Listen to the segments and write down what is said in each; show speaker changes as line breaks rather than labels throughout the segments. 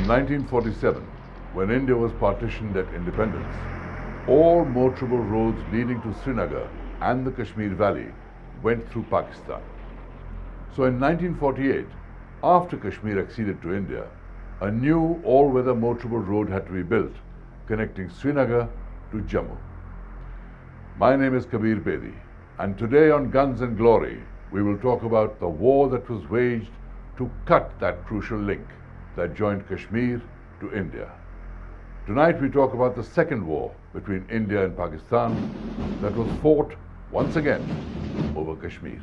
In 1947, when India was partitioned at independence, all motorable roads leading to Srinagar and the Kashmir Valley went through Pakistan. So in 1948, after Kashmir acceded to India, a new all-weather motorable road had to be built connecting Srinagar to Jammu. My name is Kabir Bedi, and today on Guns and Glory, we will talk about the war that was waged to cut that crucial link that joined Kashmir to India. Tonight we talk about the second war between India and Pakistan that was fought once again over Kashmir.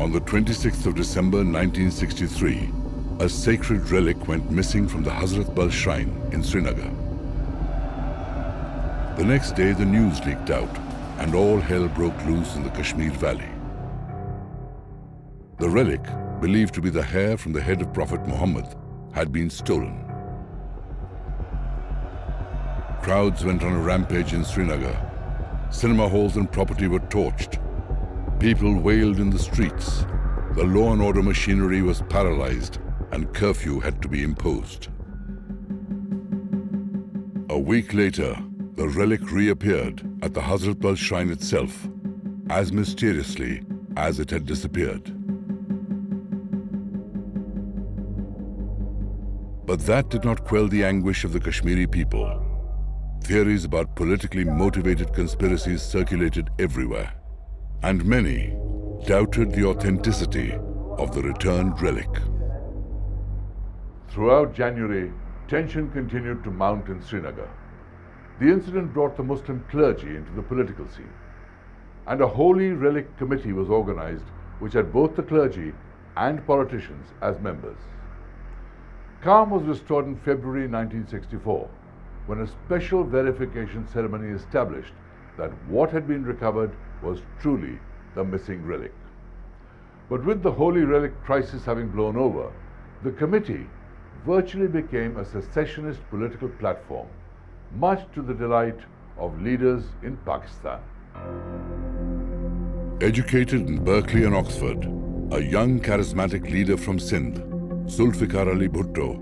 On the 26th of December 1963, a sacred relic went missing from the Hazrat Bal shrine in Srinagar. The next day the news leaked out and all hell broke loose in the Kashmir Valley. The relic, believed to be the hair from the head of Prophet Muhammad, had been stolen. Crowds went on a rampage in Srinagar. Cinema halls and property were torched. People wailed in the streets. The law and order machinery was paralyzed and curfew had to be imposed. A week later, the relic reappeared at the Hazrat Bal shrine itself, as mysteriously as it had disappeared. But that did not quell the anguish of the Kashmiri people. Theories about politically motivated conspiracies circulated everywhere, and many doubted the authenticity of the returned relic. Throughout January, tension continued to mount in Srinagar. The incident brought the Muslim clergy into the political scene, and a Holy Relic Committee was organized which had both the clergy and politicians as members. Calm was restored in February 1964 when a special verification ceremony established that what had been recovered was truly the missing relic. But with the Holy Relic crisis having blown over, the committee virtually became a secessionist political platform, much to the delight of leaders in Pakistan. Educated in Berkeley and Oxford, a young charismatic leader from Sindh, Zulfikar Ali Bhutto,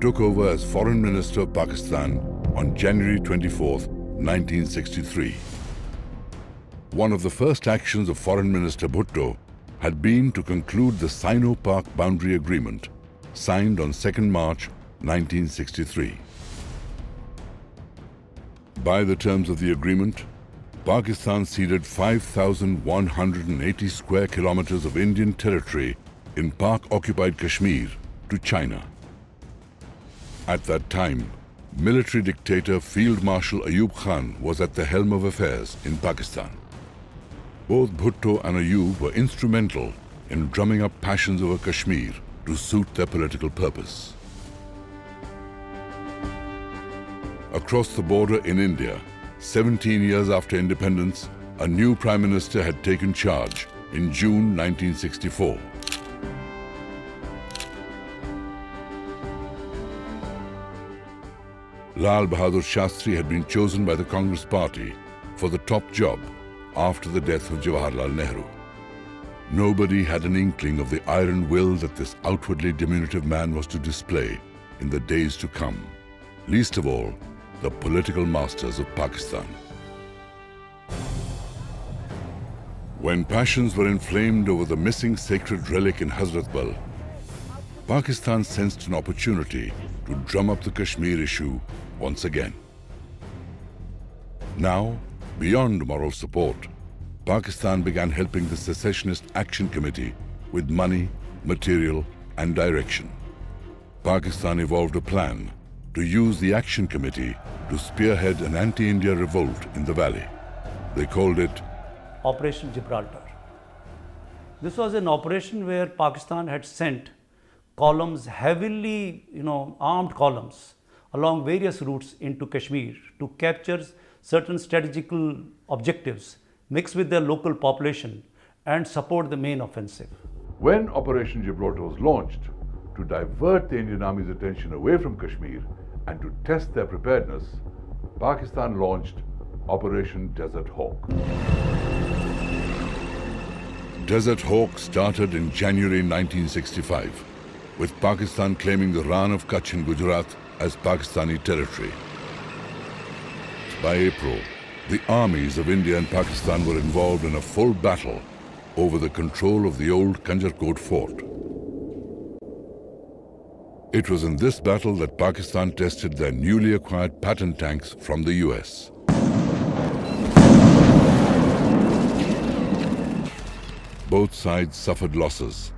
took over as Foreign Minister of Pakistan on January 24, 1963. One of the first actions of Foreign Minister Bhutto had been to conclude the Indo Pak boundary agreement, signed on 2nd March 1963. By the terms of the agreement, Pakistan ceded 5,180 square kilometers of Indian territory in Pak-occupied Kashmir to China. At that time, military dictator Field Marshal Ayub Khan was at the helm of affairs in Pakistan. Both Bhutto and Ayub were instrumental in drumming up passions over Kashmir to suit their political purpose. Across the border in India, 17 years after independence, a new Prime Minister had taken charge in June 1964. Lal Bahadur Shastri had been chosen by the Congress Party for the top job after the death of Jawaharlal Nehru. Nobody had an inkling of the iron will that this outwardly diminutive man was to display in the days to come, least of all, the political masters of Pakistan. When passions were inflamed over the missing sacred relic in Hazrat Bal, Pakistan sensed an opportunity to drum up the Kashmir issue once again. Now, beyond moral support, Pakistan began helping the Secessionist Action Committee with money, material, and direction. Pakistan evolved a plan to use the Action Committee to spearhead an anti-India revolt in the valley. They called it
Operation Gibraltar. This was an operation where Pakistan had sent columns, heavily armed columns, along various routes into Kashmir to capture certain strategical objectives, mix with their local population and support the main offensive.
When Operation Gibraltar was launched to divert the Indian Army's attention away from Kashmir and to test their preparedness, Pakistan launched Operation Desert Hawk. Desert Hawk started in January 1965, with Pakistan claiming the Rann of Kutch in Gujarat as Pakistani territory. By April, the armies of India and Pakistan were involved in a full battle over the control of the old Kanjarkot fort. It was in this battle that Pakistan tested their newly acquired Patton tanks from the US. Both sides suffered losses,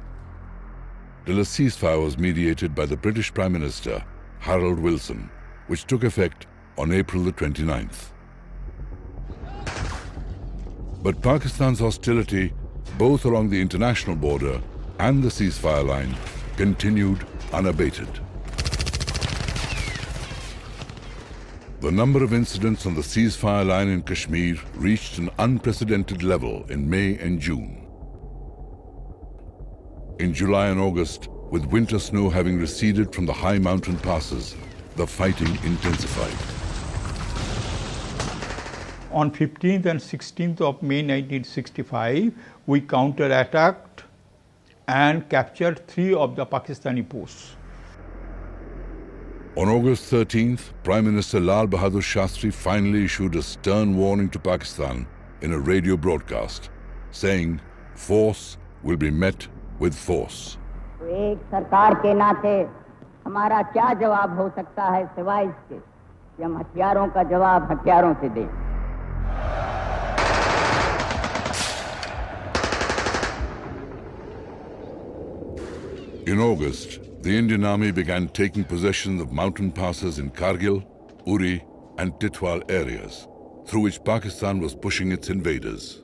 till a ceasefire was mediated by the British Prime Minister, Harold Wilson, which took effect on April the 29th. But Pakistan's hostility, both along the international border and the ceasefire line, continued unabated. The number of incidents on the ceasefire line in Kashmir reached an unprecedented level in May and June. In July and August, with winter snow having receded from the high mountain passes, the fighting intensified.
On 15th and 16th of May 1965, we counterattacked and captured 3 of the Pakistani posts.
On August 13th, Prime Minister Lal Bahadur Shastri finally issued a stern warning to Pakistan in a radio broadcast, saying, "Force will be met with force."
एक सरकार के नाते हमारा क्या जवाब हो सकता है सिवाय इसके कि हम हथियारों का जवाब हथियारों से दें।
In August, the Indian Army began taking possession of mountain passes in Kargil, Uri and Titwal areas, through which Pakistan was pushing its invaders.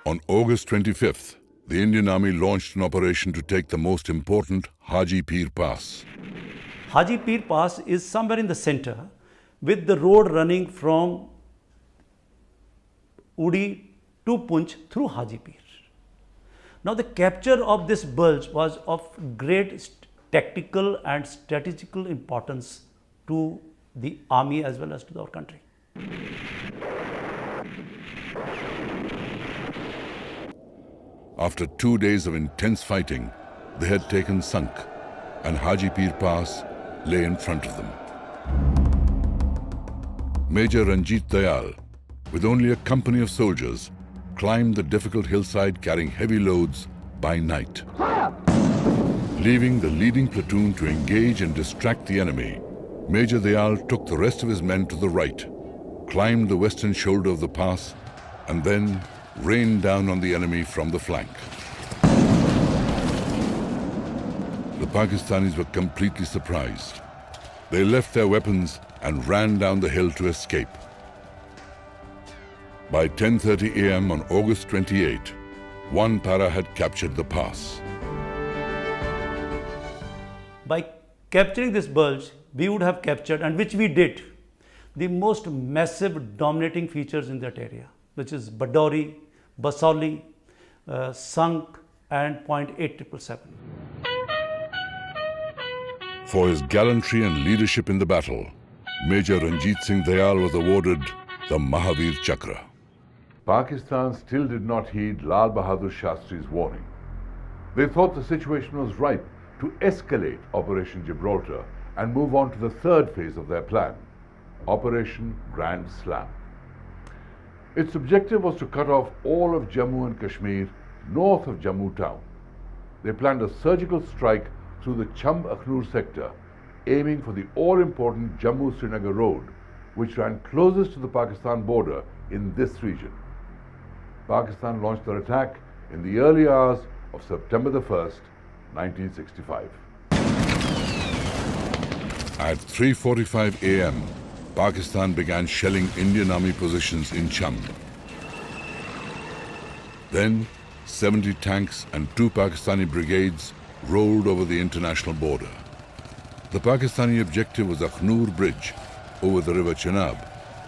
On August 25th, the Indian Army launched an operation to take the most important Haji Pir Pass.
Haji Pir Pass is somewhere in the center, with the road running from Uri to Punch through Haji Pir. Now the capture of this bulge was of great tactical and strategical importance to the army as well as to our country.
After 2 days of intense fighting, they had taken Sunk, and Haji Pir Pass lay in front of them. Major Ranjit Dayal, with only a company of soldiers, climbed the difficult hillside carrying heavy loads by night. Leaving the leading platoon to engage and distract the enemy, Major Dayal took the rest of his men to the right, climbed the western shoulder of the pass, and then rained down on the enemy from the flank. The Pakistanis were completely surprised. They left their weapons and ran down the hill to escape. By 10:30 a.m. on August 28, one para had captured the pass.
By capturing this bulge, we would have captured, and which we did, the most massive dominating features in that area, which is Badori, Basauli, Sunk and Point 8777.
For his gallantry and leadership in the battle, Major Ranjit Singh Dayal was awarded the Mahavir Chakra. Pakistan still did not heed Lal Bahadur Shastri's warning. They thought the situation was ripe to escalate Operation Gibraltar and move on to the third phase of their plan, Operation Grand Slam. Its objective was to cut off all of Jammu and Kashmir north of Jammu town. They planned a surgical strike through the Akhnoor sector, aiming for the all-important Jammu-Srinagar road, which ran closest to the Pakistan border in this region. Pakistan launched their attack in the early hours of September the 1st, 1965. At 3:45 a.m., Pakistan began shelling Indian Army positions in Cham. Then 70 tanks and 2 Pakistani brigades rolled over the international border. The Pakistani objective was Akhnoor Bridge over the river Chenab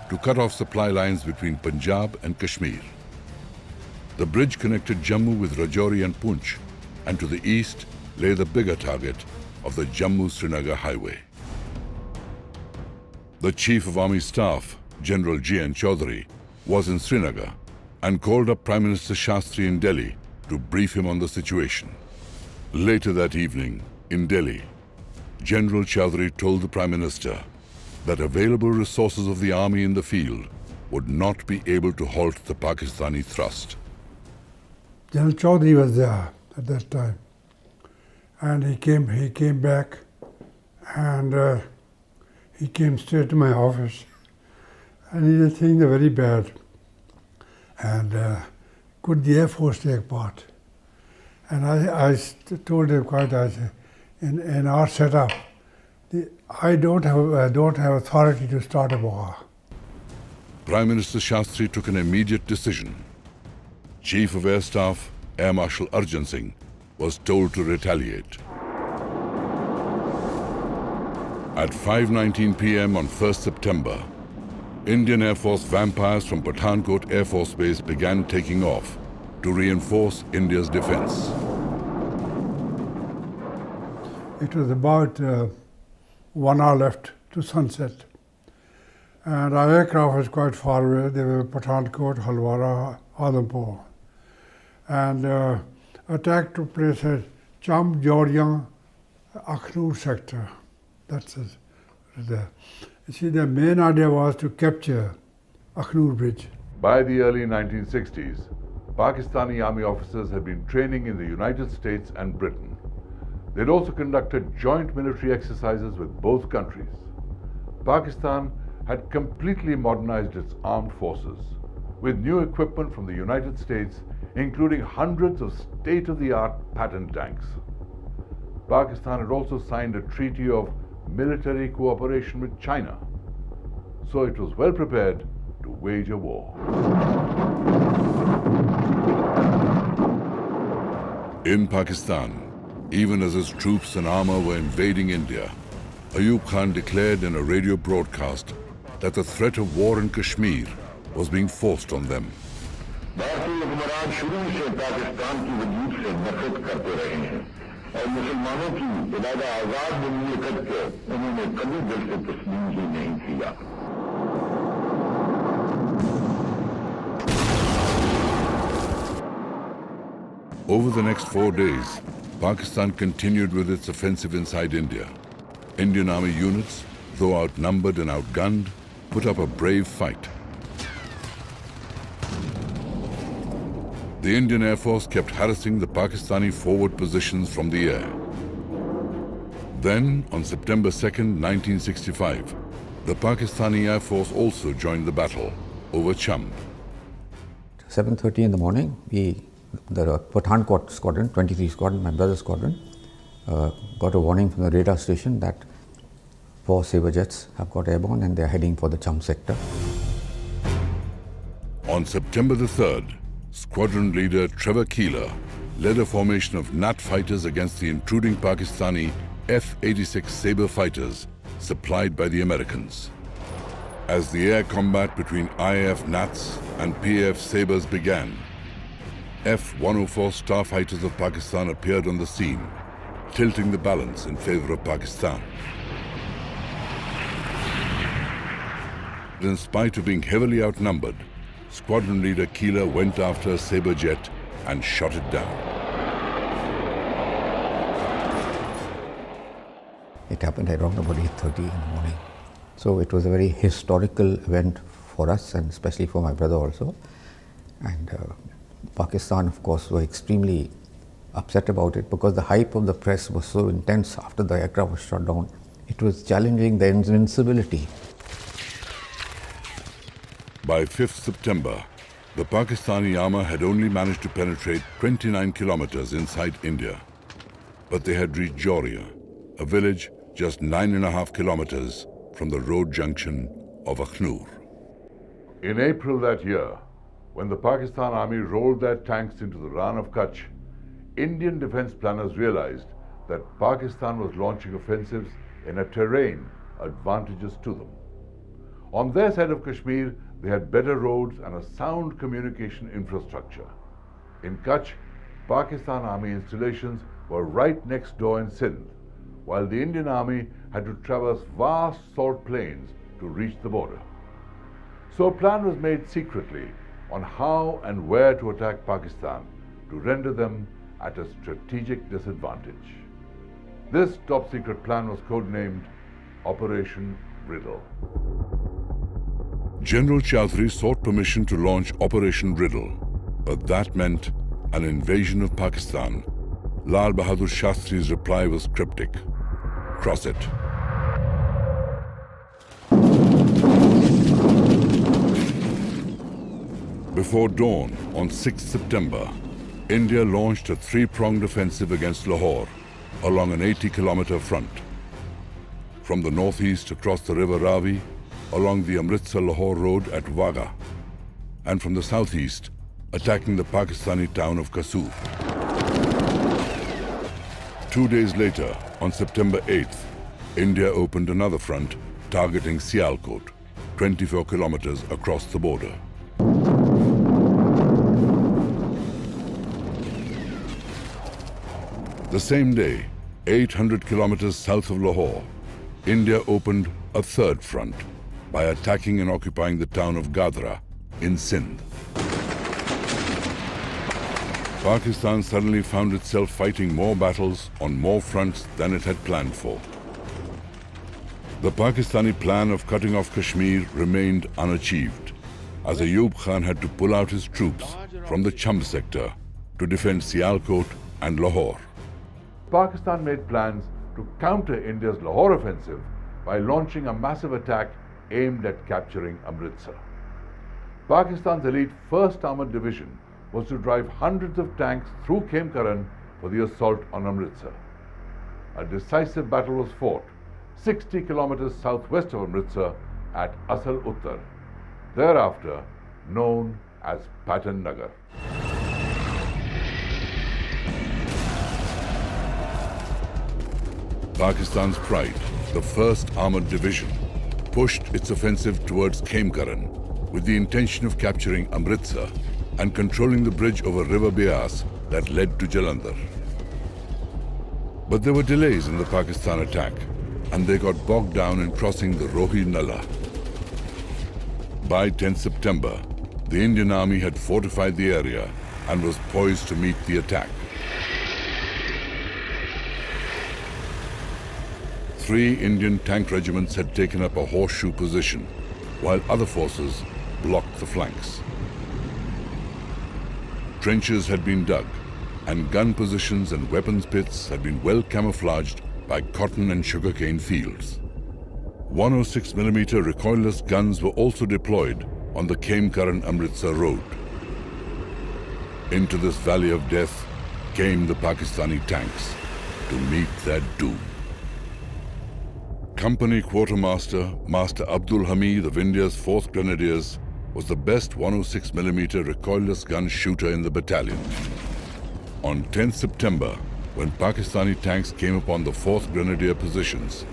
to cut off supply lines between Punjab and Kashmir. The bridge connected Jammu with Rajouri and Poonch, and to the east lay the bigger target of the Jammu-Srinagar highway. The Chief of Army Staff, General G.N. Chaudhary, was in Srinagar and called up Prime Minister Shastri in Delhi to brief him on the situation. Later that evening, in Delhi, General Chaudhary told the Prime Minister that available resources of the army in the field would not be able to halt the Pakistani thrust.
General Chaudhary was there at that time, and he came back, and he came straight to my office, and he was saying they're very bad, and could the Air Force take part? And I told him quite, I said, in our setup, I don't have authority to start a war.
Prime Minister Shastri took an immediate decision. Chief of Air Staff, Air Marshal Arjan Singh, was told to retaliate. At 5:19 p.m. on 1st September, Indian Air Force vampires from Pathankot Air Force Base began taking off to reinforce India's defense.
It was about 1 hour left to sunset, and our aircraft was quite far away. They were Pathankot, Halwara, Adhampur, and attack took place at Cham Jordian, Akhnoor sector. That's it. There. You see, the main idea was to capture Akhnoor Bridge.
By the early 1960s, Pakistani army officers had been training in the United States and Britain. They'd also conducted joint military exercises with both countries. Pakistan had completely modernized its armed forces with new equipment from the United States, including hundreds of state-of-the-art Patton tanks. Pakistan had also signed a treaty of military cooperation with China, so it was well prepared to wage a war. In Pakistan, even as its troops and armor were invading India, Ayub Khan declared in a radio broadcast that the threat of war in Kashmir was being forced on them.
और मुसलमानों की इबादा आजाद ममलिकत को उन्होंने कभी दिल से तस्लीम ही नहीं किया.
Over the next 4 days, Pakistan continued with its offensive inside India. Indian army units, though outnumbered and outgunned, put up a brave fight. The Indian Air Force kept harassing the Pakistani forward positions from the air. Then, on September 2nd, 1965, the Pakistani Air Force also joined the battle over Cham.
7:30 in the morning, the Pathankot squadron, 23 squadron, my brother's squadron, got a warning from the radar station that 4 Sabre jets have got airborne and they're heading for the Cham sector.
On September the 3rd, Squadron leader Trevor Keeler led a formation of Nat fighters against the intruding Pakistani F-86 Sabre fighters supplied by the Americans. As the air combat between IAF Nats and PAF Sabres began, F-104 starfighters of Pakistan appeared on the scene, tilting the balance in favor of Pakistan. But in spite of being heavily outnumbered, Squadron leader Keeler went after a Sabre jet and shot it down.
It happened around about 8:30 in the morning. So it was a very historical event for us and especially for my brother also. And Pakistan, of course, were extremely upset about it because the hype of the press was so intense after the aircraft was shot down. It was challenging their invincibility.
By 5th September, the Pakistani armor had only managed to penetrate 29 kilometers inside India. But they had reached Joria, a village just 9.5 kilometers from the road junction of Akhnoor. In April that year, when the Pakistan army rolled their tanks into the Rann of Kutch, Indian defense planners realized that Pakistan was launching offensives in a terrain advantageous to them. On their side of Kashmir, they had better roads and a sound communication infrastructure. In Kutch, Pakistan army installations were right next door in Sindh, while the Indian army had to traverse vast salt plains to reach the border. So a plan was made secretly on how and where to attack Pakistan to render them at a strategic disadvantage. This top-secret plan was codenamed Operation Riddle.
General Chaudhry sought permission to launch Operation Riddle, but that meant an invasion of Pakistan. Lal Bahadur Shastri's reply was cryptic: cross it. Before dawn on 6 September, India launched a three-pronged offensive against Lahore along an 80-kilometer front. From the northeast across the river Ravi, along the Amritsar-Lahore road at Wagha, and from the southeast, attacking the Pakistani town of Kasur. 2 days later, on September 8th, India opened another front targeting Sialkot, 24 kilometers across the border. The same day, 800 kilometers south of Lahore, India opened a third front by attacking and occupying the town of Gadra in Sindh. Pakistan suddenly found itself fighting more battles on more fronts than it had planned for. The Pakistani plan of cutting off Kashmir remained unachieved, as Ayub Khan had to pull out his troops from the Chumb sector to defend Sialkot and Lahore.
Pakistan made plans to counter India's Lahore offensive by launching a massive attack aimed at capturing Amritsar. Pakistan's elite 1st Armoured Division was to drive hundreds of tanks through Khemkaran for the assault on Amritsar. A decisive battle was fought 60 kilometers southwest of Amritsar at Asal Uttar, thereafter known as Patan Nagar.
Pakistan's pride, the 1st Armoured Division, pushed its offensive towards Khemkaran with the intention of capturing Amritsar and controlling the bridge over River Beas that led to Jalandhar. But there were delays in the Pakistan attack, and they got bogged down in crossing the Rohi Nala. By 10 September, the Indian Army had fortified the area and was poised to meet the attack. 3 Indian tank regiments had taken up a horseshoe position, while other forces blocked the flanks. Trenches had been dug, and gun positions and weapons pits had been well camouflaged by cotton and sugarcane fields. 106mm recoilless guns were also deployed on the Khemkaran-Amritsar road. Into this valley of death came the Pakistani tanks to meet their doom. Company Quartermaster Master Abdul Hamid of India's 4th Grenadiers was the best 106mm recoilless gun shooter in the battalion. On 10 September, when Pakistani tanks came upon the 4th Grenadier positions,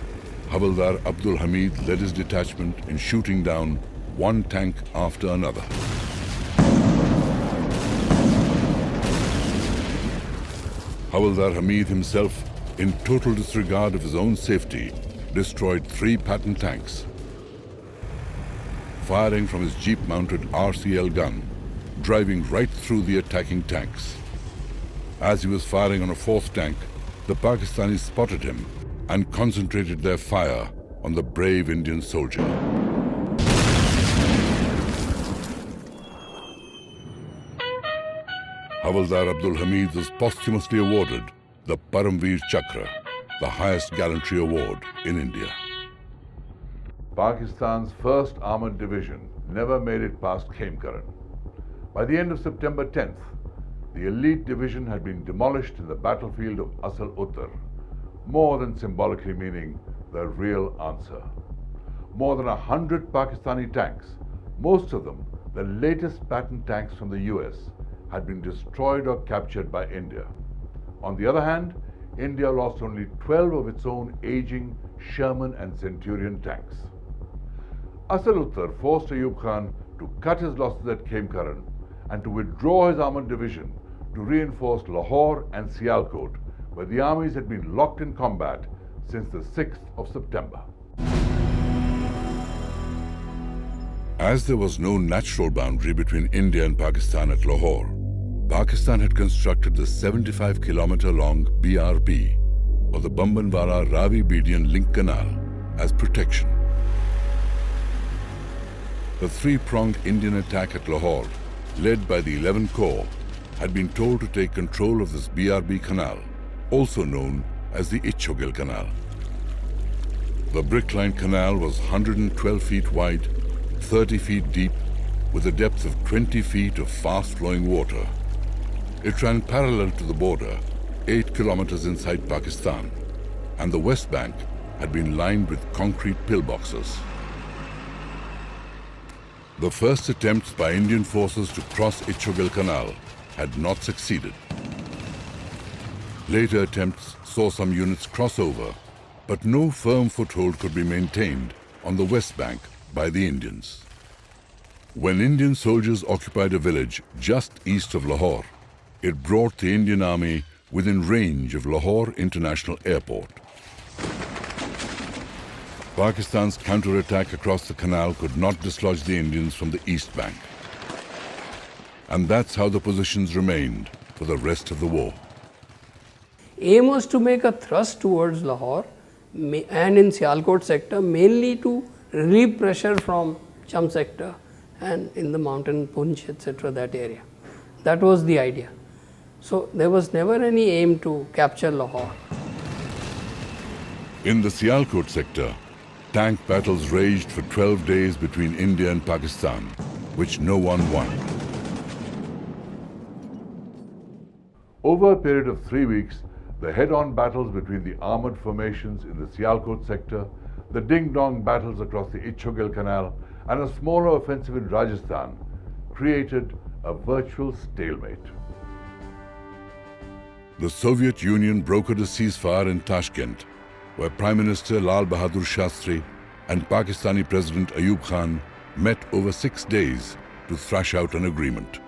Havildar Abdul Hamid led his detachment in shooting down one tank after another. Havildar Hamid himself, in total disregard of his own safety, destroyed 3 Patton tanks. Firing from his jeep-mounted RCL gun, driving right through the attacking tanks. As he was firing on a 4th tank, the Pakistanis spotted him and concentrated their fire on the brave Indian soldier. Havildar Abdul Hamid was posthumously awarded the Paramveer Chakra, the highest gallantry award in India.
Pakistan's 1st Armoured Division never made it past Khemkaran. By the end of September 10th, the elite division had been demolished in the battlefield of Asal Uttar, more than symbolically meaning the real answer. More than 100 Pakistani tanks, most of them the latest Patton tanks from the US, had been destroyed or captured by India. On the other hand, India lost only 12 of its own aging Sherman and Centurion tanks. Asal Uttar forced Ayub Khan to cut his losses at Khemkaran and to withdraw his armoured division to reinforce Lahore and Sialkot, where the armies had been locked in combat since the 6th of September.
As there was no natural boundary between India and Pakistan at Lahore, Pakistan had constructed the 75-kilometer-long BRP, or the Bambanwala-Ravi-Bedian Link Canal, as protection. The three-pronged Indian attack at Lahore, led by the 11th Corps, had been told to take control of this BRB canal, also known as the Ichhogil Canal. The brick-lined canal was 112 feet wide, 30 feet deep, with a depth of 20 feet of fast-flowing water. It ran parallel to the border, 8 kilometers inside Pakistan, and the West Bank had been lined with concrete pillboxes. The first attempts by Indian forces to cross Ichhogil Canal had not succeeded. Later attempts saw some units cross over, but no firm foothold could be maintained on the West Bank by the Indians. When Indian soldiers occupied a village just east of Lahore, it brought the Indian Army within range of Lahore International Airport. Pakistan's counterattack across the canal could not dislodge the Indians from the East Bank. And that's how the positions remained for the rest of the war.
Aim was to make a thrust towards Lahore and in Sialkot sector, mainly to relieve pressure from Cham sector and in the mountain Poonch, etc., that area. That was the idea. So there was never any aim to capture Lahore.
In the Sialkot sector, tank battles raged for 12 days between India and Pakistan, which no one won.
Over a period of 3 weeks, the head-on battles between the armored formations in the Sialkot sector, the ding-dong battles across the Ichhogil Canal, and a smaller offensive in Rajasthan created a virtual stalemate.
The Soviet Union brokered a ceasefire in Tashkent, where Prime Minister Lal Bahadur Shastri and Pakistani President Ayub Khan met over 6 days to thrash out an agreement.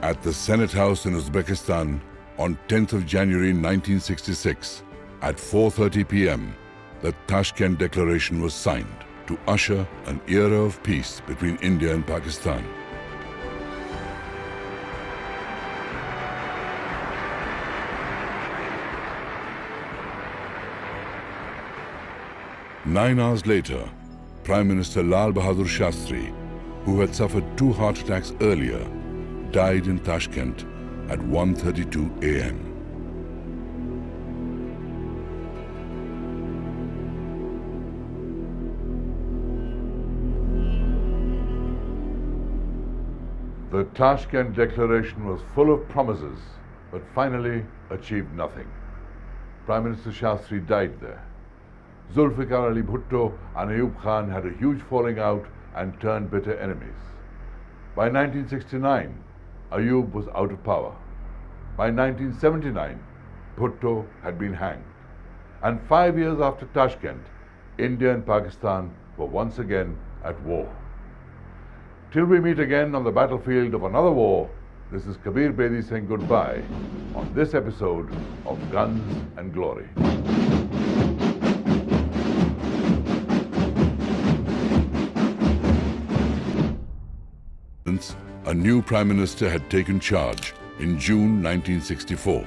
At the Senate House in Uzbekistan on 10th of January 1966 at 4:30 p.m., the Tashkent Declaration was signed to usher an era of peace between India and Pakistan. Nine hours later, Prime Minister Lal Bahadur Shastri, who had suffered 2 heart attacks earlier, died in Tashkent at 1:32 a.m.
The Tashkent Declaration was full of promises, but finally achieved nothing. Prime Minister Shastri died there. Zulfikar Ali Bhutto and Ayub Khan had a huge falling out and turned bitter enemies. By 1969, Ayub was out of power. By 1979, Bhutto had been hanged. And 5 years after Tashkent, India and Pakistan were once again at war. Till we meet again on the battlefield of another war, this is Kabir Bedi saying goodbye on this episode of Guns and Glory.
A new Prime Minister had taken charge in June 1964.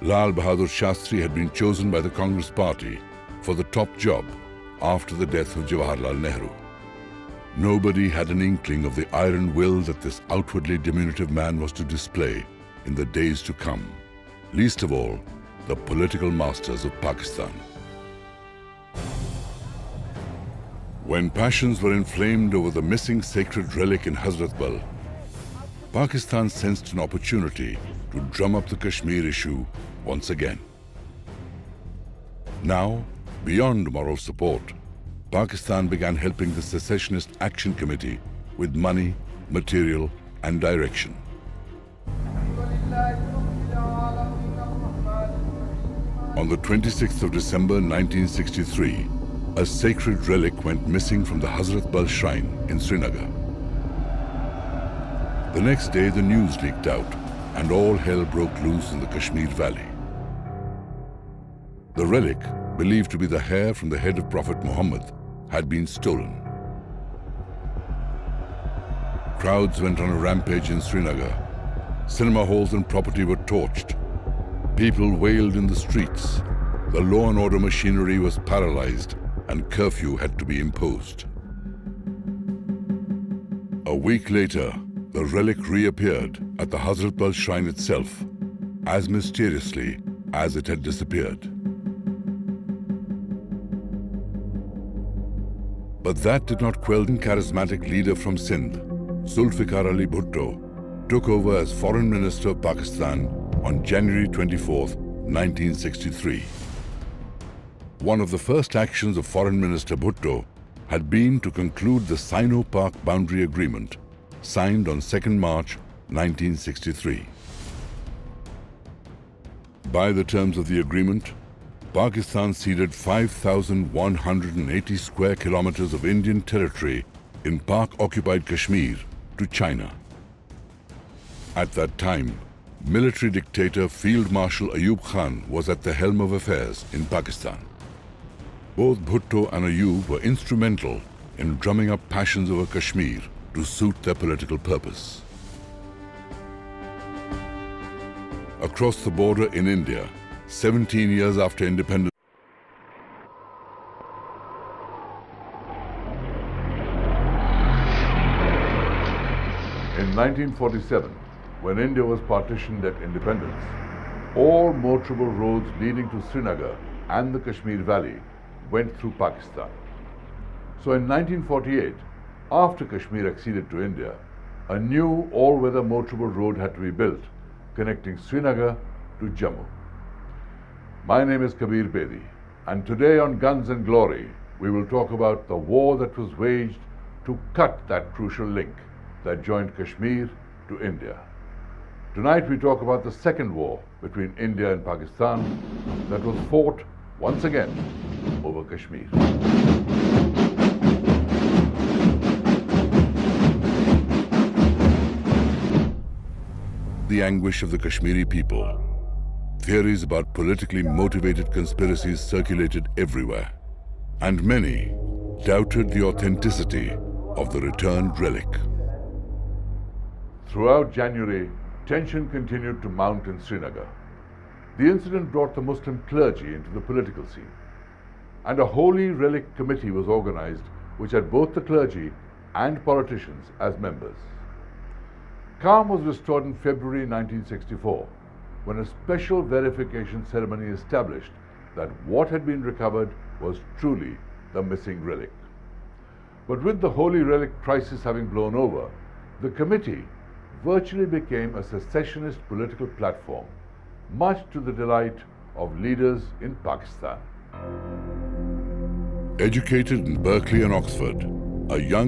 Lal Bahadur Shastri had been chosen by the Congress Party for the top job after the death of Jawaharlal Nehru. Nobody had an inkling of the iron will that this outwardly diminutive man was to display in the days to come, least of all, the political masters of Pakistan. When passions were inflamed over the missing sacred relic in Hazrat Bal, Pakistan sensed an opportunity to drum up the Kashmir issue once again. Now, beyond moral support, Pakistan began helping the Secessionist Action Committee with money, material, and direction. On the 26th of December 1963, a sacred relic went missing from the Hazrat Bal shrine in Srinagar. The next day, the news leaked out, and all hell broke loose in the Kashmir Valley. The relic, believed to be the hair from the head of Prophet Muhammad, had been stolen. Crowds went on a rampage in Srinagar. Cinema halls and property were torched. People wailed in the streets. The law and order machinery was paralyzed and curfew had to be imposed. A week later, the relic reappeared at the Hazratbal shrine itself, as mysteriously as it had disappeared. But that did not quell the charismatic leader from Sindh, Zulfikar Ali Bhutto, took over as Foreign Minister of Pakistan on January 24, 1963. One of the first actions of Foreign Minister Bhutto had been to conclude the Sino-Pak boundary agreement, signed on 2nd March 1963. By the terms of the agreement, Pakistan ceded 5,180 square kilometers of Indian territory in Pak-occupied Kashmir to China. At that time, military dictator Field Marshal Ayub Khan was at the helm of affairs in Pakistan. Both Bhutto and Ayub were instrumental in drumming up passions over Kashmir to suit their political purpose. Across the border in India, 17 years after independence,
in 1947, when India was partitioned at independence, all motorable roads leading to Srinagar and the Kashmir Valley went through Pakistan. So in 1948, after Kashmir acceded to India, a new all-weather motorable road had to be built, connecting Srinagar to Jammu. My name is Kabir Bedi, and today on Guns and Glory, we will talk about the war that was waged to cut that crucial link that joined Kashmir to India. Tonight we talk about the second war between India and Pakistan that was fought once again over Kashmir.
the anguish of the Kashmiri people. Theories about politically motivated conspiracies circulated everywhere, and many doubted the authenticity of the returned relic.
Throughout January, tension continued to mount in Srinagar. The incident brought the Muslim clergy into the political scene, and a Holy Relic Committee was organized which had both the clergy and politicians as members. Calm was restored in February 1964 when a special verification ceremony established that what had been recovered was truly the missing relic. But with the Holy Relic crisis having blown over, the committee virtually became a secessionist political platform, much to the delight of leaders in Pakistan.
Educated in Berkeley and Oxford, a young